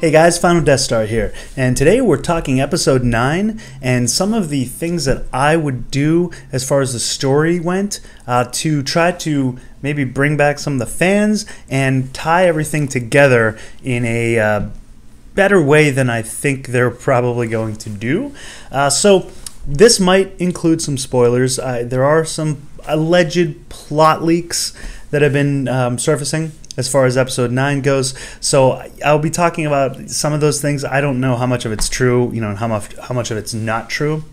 Hey guys, Final Death Star here, and today we're talking episode 9 and some of the things that I would do as far as the story went to try to maybe bring back some of the fans and tie everything together in a better way than I think they're probably going to do. So this might include some spoilers. There are some alleged plot leaks that have been surfacing as far as episode 9 goes. So I'll be talking about some of those things. I don't know how much of it's true, and how much of it's not true.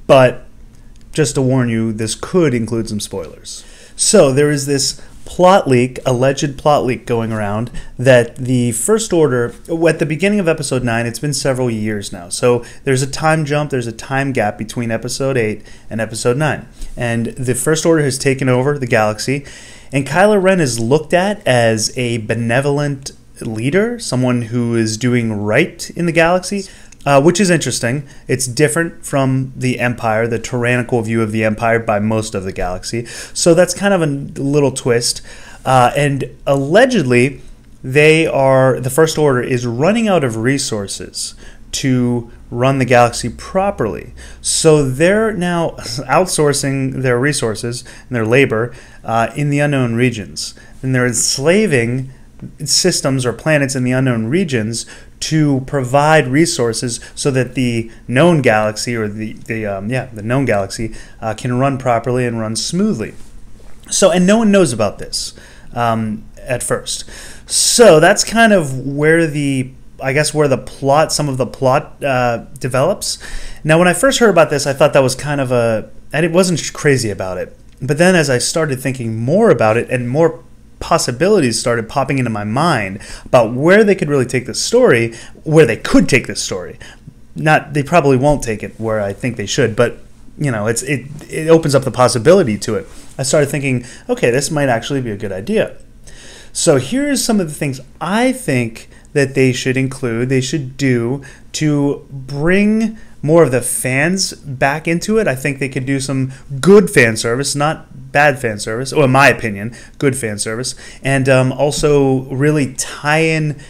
But just to warn you, this could include some spoilers. So there is this plot leak, alleged plot leak going around that the First Order, at the beginning of episode 9, it's been several years now. So there's a time jump, there's a time gap between episode 8 and episode 9. And the First Order has taken over the galaxy. And Kylo Ren is looked at as a benevolent leader, someone who is doing right in the galaxy, which is interesting. It's different from the Empire, the tyrannical view of the Empire by most of the galaxy. So that's kind of a little twist. And allegedly, the First Order is running out of resources to run the galaxy properly. So they're now outsourcing their resources and their labor in the unknown regions. And they're enslaving systems or planets in the unknown regions to provide resources so that the known galaxy, or the known galaxy, can run properly and run smoothly. So, and no one knows about this at first. So that's kind of where where some of the plot develops. Now, when I first heard about this, I thought that was kind of and it wasn't crazy about it. But then as I started thinking more about it, and more possibilities started popping into my mind about where they could really take this story, where they could take this story. They probably won't take it where I think they should, but it opens up the possibility to it. I started thinking, okay, this might actually be a good idea. So here's some of the things I think that they should include, they should do to bring more of the fans back into it. I think they could do some good fan service, not bad fan service, or in my opinion, good fan service, and also really tie in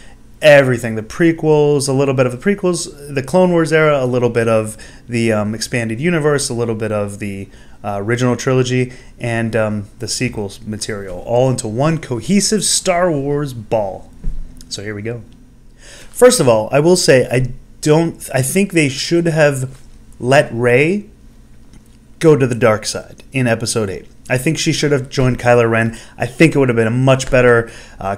everything, the prequels, a little bit of the prequels, the Clone Wars era, a little bit of the expanded universe, a little bit of the original trilogy, and the sequels material, all into one cohesive Star Wars ball. So here we go. First of all, I will say I think they should have let Rey go to the dark side in episode 8. I think she should have joined Kylo Ren. I think it would have been a much better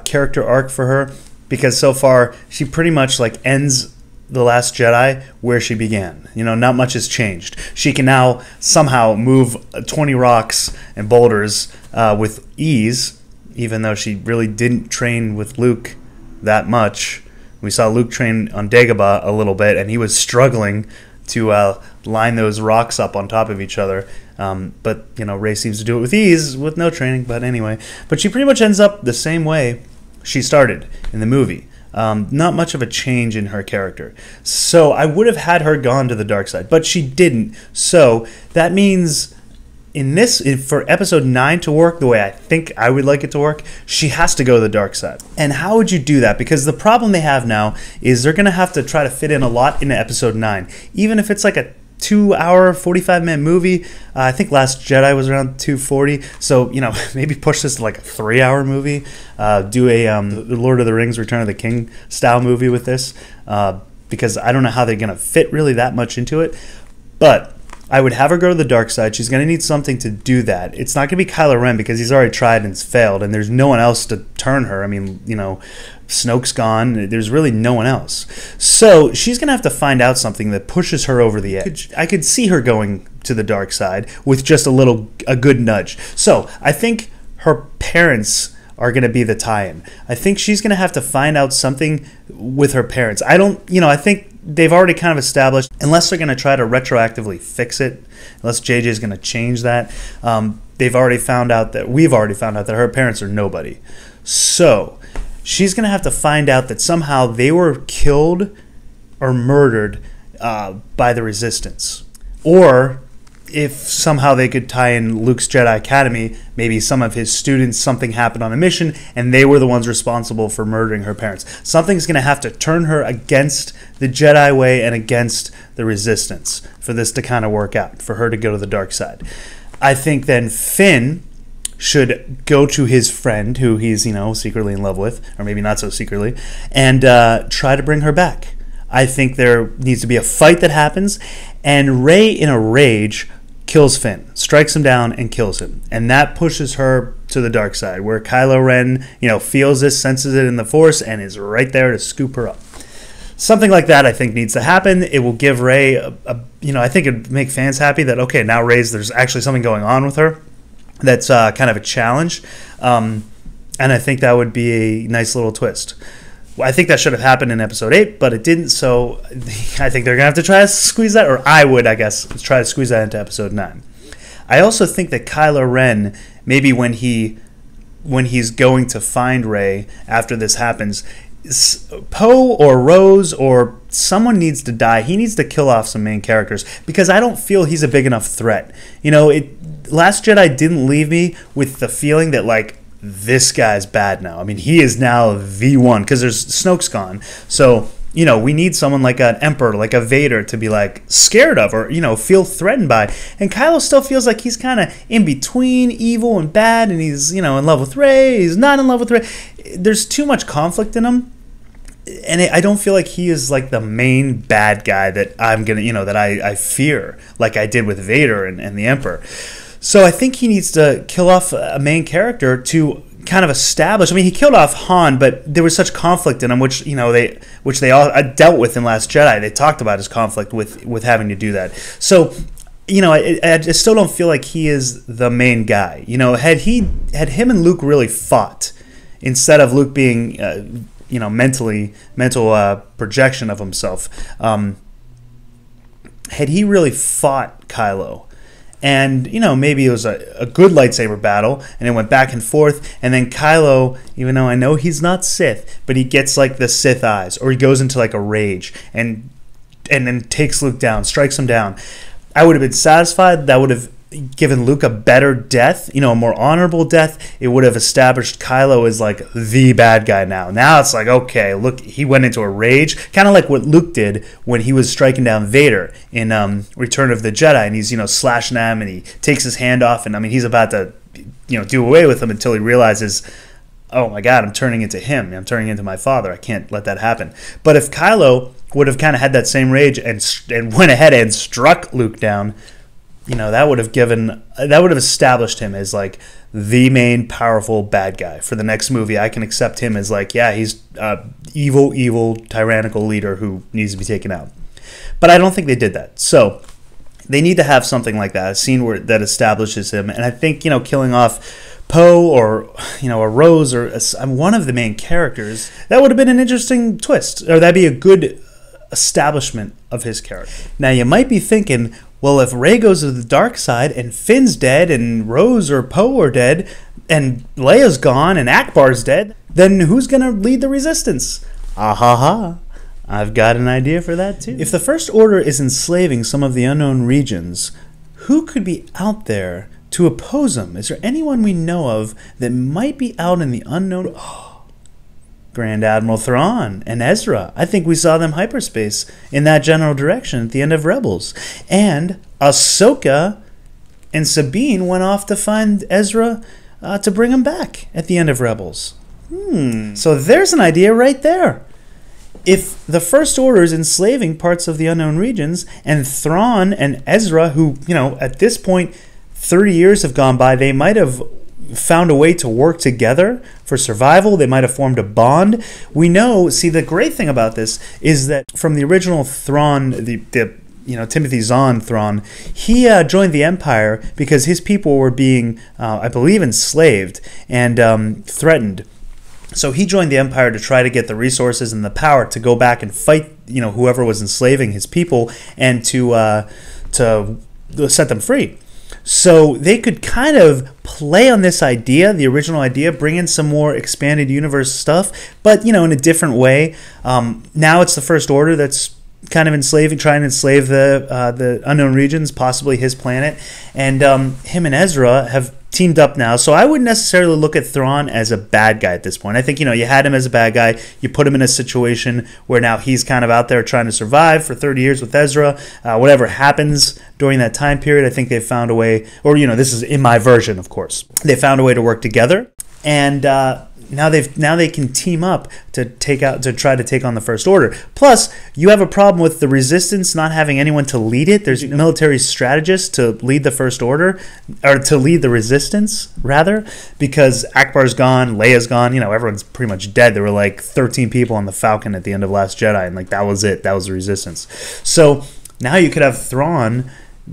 character arc for her, because so far she pretty much ends The Last Jedi where she began. Not much has changed. She can now somehow move 20 rocks and boulders with ease, even though she really didn't train with Luke that much. We saw Luke train on Dagobah a little bit, and he was struggling to line those rocks up on top of each other. But Rey seems to do it with ease, with no training. But anyway, she pretty much ends up the same way she started in the movie. Not much of a change in her character. So I would have had her gone to the dark side, but she didn't. So that means for episode 9 to work the way I think I would like it to work, she has to go to the dark side. And how would you do that? Because the problem they have now is they're going to have to try to fit in a lot into episode 9. Even if it's like a 2-hour, 45-minute movie. I think Last Jedi was around 240. So, maybe push this to like a 3-hour movie. Do a Lord of the Rings, Return of the King style movie with this. Because I don't know how they're going to fit really that much into it. But I would have her go to the dark side. She's going to need something to do that. It's not going to be Kylo Ren, because he's already tried and it's failed, and there's no one else to turn her. I mean, Snoke's gone. There's really no one else. So she's going to have to find out something that pushes her over the edge. I could see her going to the dark side with just a good nudge. So I think her parents are going to be the tie-in. I think she's going to have to find out something with her parents. I think they've already kind of established, unless they're going to try to retroactively fix it, unless JJ is going to change that, we've already found out that her parents are nobody. So she's going to have to find out that somehow they were killed or murdered by the Resistance, or if somehow they could tie in Luke's Jedi Academy, maybe some of his students, something happened on a mission, and they were the ones responsible for murdering her parents. Something's going to have to turn her against the Jedi way and against the Resistance for this to kind of work out, for her to go to the dark side. I think then Finn should go to his friend, who he's, secretly in love with, or maybe not so secretly, and try to bring her back. I think there needs to be a fight that happens, and Rey, in a rage, kills Finn, strikes him down, and kills him. And that pushes her to the dark side, where Kylo Ren, feels this, senses it in the Force, and is right there to scoop her up. Something like that, I think, needs to happen. It will give Rey, I think it would make fans happy that, okay, now there's actually something going on with her that's kind of a challenge. And I think that would be a nice little twist. I think that should have happened in Episode 8, but it didn't, so I think they're going to have to try to squeeze that, or I would, I guess, try to squeeze that into Episode 9. I also think that Kylo Ren, maybe when he's going to find Rey after this happens, Poe or Rose or someone needs to die. He needs to kill off some main characters, because I don't feel he's a big enough threat. Last Jedi didn't leave me with the feeling that, this guy's bad now. I mean, he is now the one, because Snoke's gone. So, we need someone like an Emperor, like a Vader, to be scared of, or, feel threatened by. And Kylo still feels like he's kind of in between evil and bad, and he's, in love with Rey, he's not in love with Rey. There's too much conflict in him. And I don't feel like he is the main bad guy that I'm going to, that I fear, like I did with Vader and the Emperor. So I think he needs to kill off a main character to kind of establish. I mean, he killed off Han, but there was such conflict in him, which they all dealt with in Last Jedi. They talked about his conflict with having to do that. So, I still don't feel like he is the main guy. Had him and Luke really fought, instead of Luke being mental projection of himself, had he really fought Kylo, and maybe it was a good lightsaber battle, and it went back and forth, and then Kylo, even though I know he's not Sith, but he gets the Sith eyes, or he goes into a rage and then takes Luke down, strikes him down. I would have been satisfied. That would have given Luke a better death, a more honorable death. It would have established Kylo as the bad guy now. Now it's okay, look, he went into a rage, kind of like what Luke did when he was striking down Vader in Return of the Jedi, and he's slashing at him, and he takes his hand off, and he's about to do away with him until he realizes, oh my God, I'm turning into him. I'm turning into my father. I can't let that happen. But if Kylo would have kind of had that same rage and went ahead and struck Luke down, that would have established him as the main powerful bad guy for the next movie. I can accept him as he's evil, tyrannical leader who needs to be taken out. But I don't think they did that. So they need to have something like that, a scene that establishes him. And I think killing off Poe or a Rose or one of the main characters, that would have been an interesting twist, or that'd be a good establishment of his character. Now you might be thinking, well, if Rey goes to the dark side and Finn's dead and Rose or Poe are dead and Leia's gone and Akbar's dead, then who's going to lead the Resistance? Ah-ha-ha. I've got an idea for that too. If the First Order is enslaving some of the unknown regions, who could be out there to oppose them? Is there anyone we know of that might be out in the unknown? Grand Admiral Thrawn and Ezra. I think we saw them hyperspace in that general direction at the end of Rebels. And Ahsoka and Sabine went off to find Ezra to bring him back at the end of Rebels. So there's an idea right there. If the First Order is enslaving parts of the unknown regions, and Thrawn and Ezra, who, at this point, 30 years have gone by, they might have found a way to work together for survival. They might have formed a bond. We know, see, the great thing about this is that from the original Thrawn, Timothy Zahn Thrawn, he joined the Empire because his people were being, I believe, enslaved and threatened. So he joined the Empire to try to get the resources and the power to go back and fight, whoever was enslaving his people, and to set them free. So they could kind of play on this idea, the original idea, bring in some more expanded universe stuff, but, in a different way. Now it's the First Order that's, kind of trying to enslave the unknown regions, possibly his planet, and him and Ezra have teamed up now. So I wouldn't necessarily look at Thrawn as a bad guy at this point. I think, you had him as a bad guy, you put him in a situation where now he's kind of out there trying to survive for 30 years with Ezra. Whatever happens during that time period, I think they've found a way, or this is in my version, of course, they found a way to work together, and now they can team up to try to take on the First Order. Plus, you have a problem with the Resistance not having anyone to lead it. There's military strategists to lead the First Order, or to lead the Resistance rather, because Akbar's gone, Leia's gone. Everyone's pretty much dead. There were like 13 people on the Falcon at the end of Last Jedi, and that was it. That was the Resistance. So now you could have Thrawn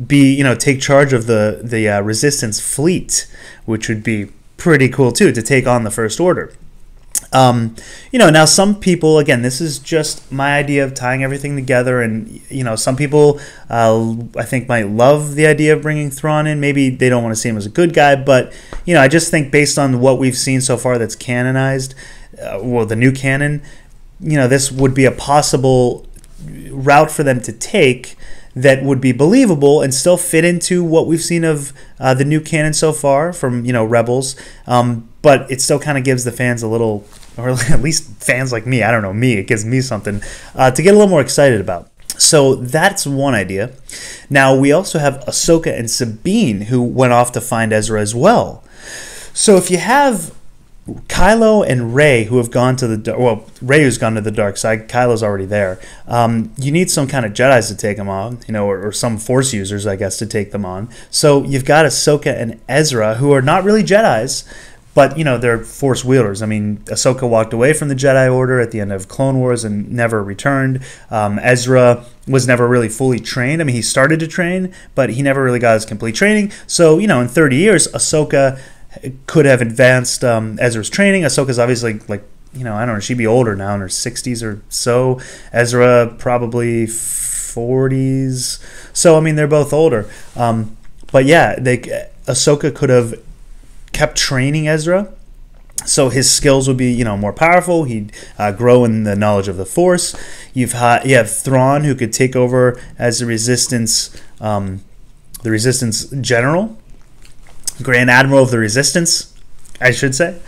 take charge of the Resistance fleet, which would be pretty cool too, to take on the First Order. Now some people, again, this is just my idea of tying everything together, and some people I think might love the idea of bringing Thrawn in. Maybe they don't want to see him as a good guy, but I just think based on what we've seen so far that's canonized, the new canon, this would be a possible route for them to take that would be believable and still fit into what we've seen of the new canon so far from Rebels, but it still kind of gives the fans a little, or at least fans like me, it gives me something to get a little more excited about. So that's one idea. Now we also have Ahsoka and Sabine, who went off to find Ezra as well. So if you have Kylo and Rey, who have gone to Rey who's gone to the dark side, Kylo's already there. You need some kind of Jedis to take them on, or some Force users, I guess, to take them on. So you've got Ahsoka and Ezra, who are not really Jedis, but they're Force wielders. I mean, Ahsoka walked away from the Jedi Order at the end of Clone Wars and never returned. Ezra was never really fully trained. I mean, he started to train, but he never really got his complete training. So in 30 years, Ahsoka could have advanced Ezra's training. Ahsoka's obviously I don't know, she'd be older now, in her 60s or so. Ezra probably 40s. So I mean, they're both older. But yeah, Ahsoka could have kept training Ezra, so his skills would be more powerful. He'd grow in the knowledge of the Force. You have Thrawn, who could take over as the Resistance general. Grand Admiral of the Resistance, I should say.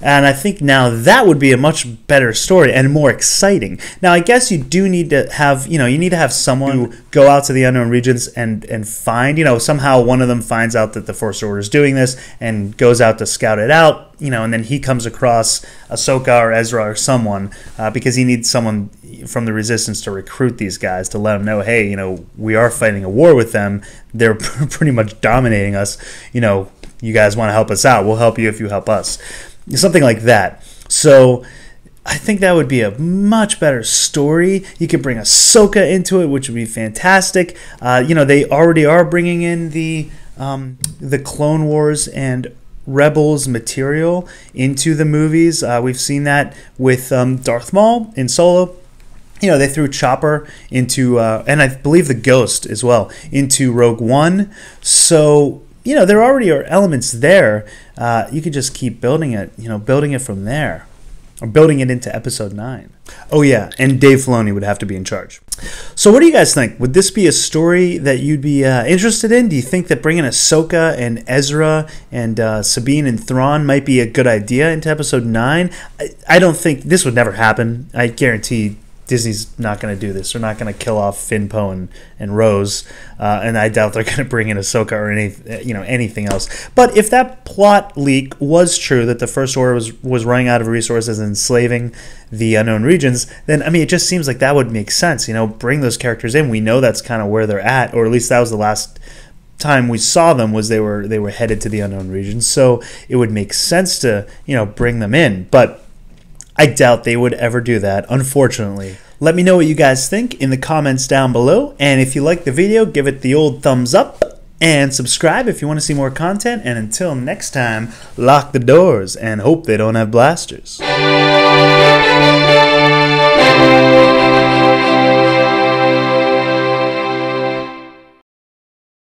And I think now that would be a much better story and more exciting. Now, I guess you do need to have, you need to have someone who go out to the unknown regions and find, somehow one of them finds out that the Force Order is doing this and goes out to scout it out, and then he comes across Ahsoka or Ezra or someone, because he needs someone from the Resistance to recruit these guys, to let them know, hey, we are fighting a war with them. They're pretty much dominating us. You guys want to help us out. We'll help you if you help us. Something like that. So I think that would be a much better story. You could bring Ahsoka into it, which would be fantastic. They already are bringing in the Clone Wars and Rebels material into the movies. We've seen that with Darth Maul in Solo. They threw Chopper into, and I believe the Ghost as well, into Rogue One. So there already are elements there. You could just keep building it, building it from there, or building it into Episode 9. Oh yeah, and Dave Filoni would have to be in charge. So what do you guys think? Would this be a story that you'd be interested in? Do you think that bringing Ahsoka and Ezra and Sabine and Thrawn might be a good idea into Episode 9? I don't think this would never happen. I guarantee Disney's not going to do this. They're not going to kill off Finn, Poe, and Rose, and I doubt they're going to bring in Ahsoka or anything else. But if that plot leak was true, that the First Order was running out of resources and enslaving the unknown regions, then it just seems like that would make sense. Bring those characters in. We know that's kind of where they're at, or at least that was the last time we saw them, was they were headed to the unknown regions. So it would make sense to bring them in, but I doubt they would ever do that, unfortunately. Let me know what you guys think in the comments down below, and if you like the video, give it the old thumbs up, and subscribe if you want to see more content, and until next time, lock the doors and hope they don't have blasters.